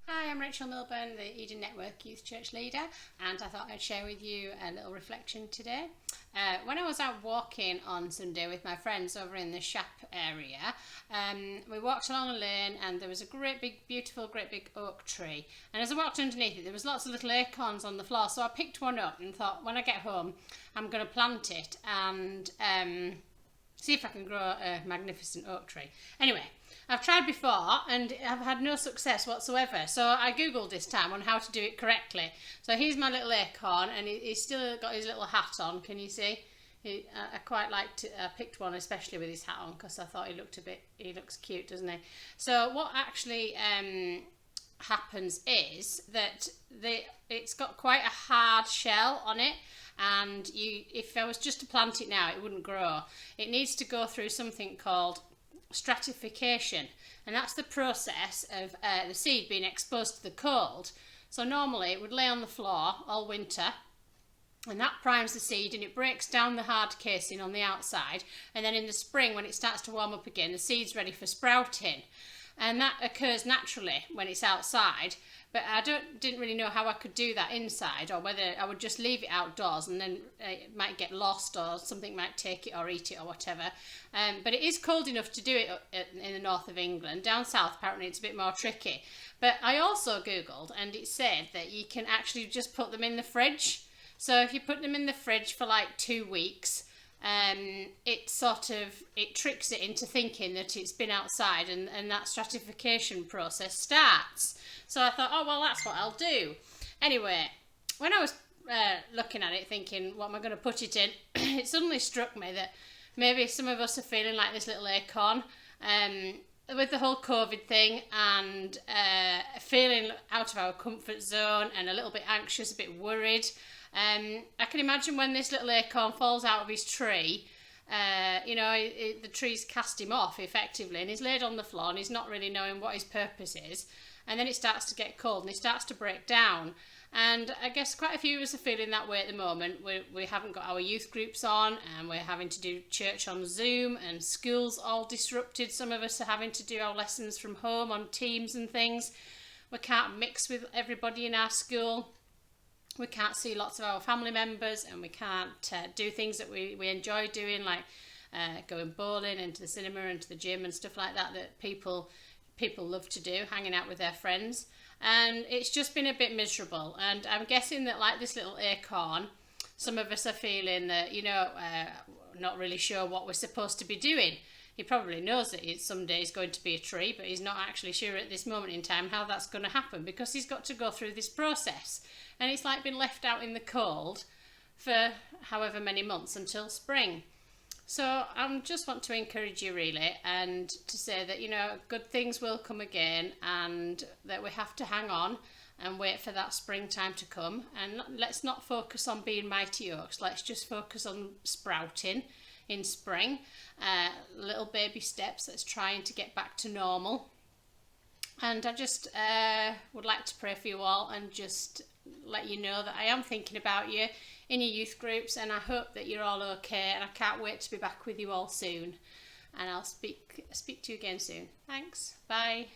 Hi, I'm Rachel Milburn, the Eden Network Youth Church leader, and I thought I'd share with you a little reflection today. When I was out walking on Sunday with my friends over in the Shap area, we walked along a lane and there was a great big oak tree. And as I walked underneath it, there was lots of little acorns on the floor, so I picked one up and thought, when I get home, I'm going to plant it and see if I can grow a magnificent oak tree. Anyway, I've tried before and I've had no success whatsoever, so I googled this time on how to do it correctly. So here's my little acorn, and he's still got his little hat on. Can you see? I quite liked it. I picked one especially with his hat on because I thought he looks cute, doesn't he? So what actually happens is that it's got quite a hard shell on it, and if I was just to plant it now, it wouldn't grow. It needs to go through something called stratification, and that's the process of the seed being exposed to the cold. So normally it would lay on the floor all winter, and that primes the seed and it breaks down the hard casing on the outside, and then in the spring when it starts to warm up again, the seed's ready for sprouting. And that occurs naturally when it's outside, but I didn't really know how I could do that inside, or whether I would just leave it outdoors and then it might get lost or something might take it or eat it or whatever. But it is cold enough to do it in the north of England. Down south apparently it's a bit more tricky. But I also googled and it said that you can actually just put them in the fridge. So if you put them in the fridge for like 2 weeks, it tricks it into thinking that it's been outside, and that stratification process starts. So I thought, oh well, that's what I'll do. Anyway, when I was looking at it thinking what am I going to put it in, it suddenly struck me that maybe some of us are feeling like this little acorn with the whole COVID thing, and feeling out of our comfort zone and a little bit anxious, a bit worried. I can imagine when this little acorn falls out of his tree, the tree's cast him off effectively, and he's laid on the floor and he's not really knowing what his purpose is, and then it starts to get cold and he starts to break down. And I guess quite a few of us are feeling that way at the moment. We haven't got our youth groups on, and we're having to do church on Zoom, and school's all disrupted. Some of us are having to do our lessons from home on Teams and things. We can't mix with everybody in our school. We can't see lots of our family members, and we can't do things that we enjoy doing, like going bowling and to the cinema and to the gym and stuff like that people love to do, hanging out with their friends. And it's just been a bit miserable. And I'm guessing that, like this little acorn, some of us are feeling that, not really sure what we're supposed to be doing. He probably knows that it someday is going to be a tree, but he's not actually sure at this moment in time how that's going to happen, because he's got to go through this process. And it's like being left out in the cold for however many months until spring. So I just want to encourage you really, and to say that, good things will come again, and that we have to hang on and wait for that springtime to come. And let's not focus on being mighty oaks. Let's just focus on sprouting in spring. Little baby steps. Let's trying to get back to normal. And I just would like to pray for you all, and just let you know that I am thinking about you in your youth groups, and I hope that you're all okay, and I can't wait to be back with you all soon. And I'll speak to you again soon. Thanks. Bye.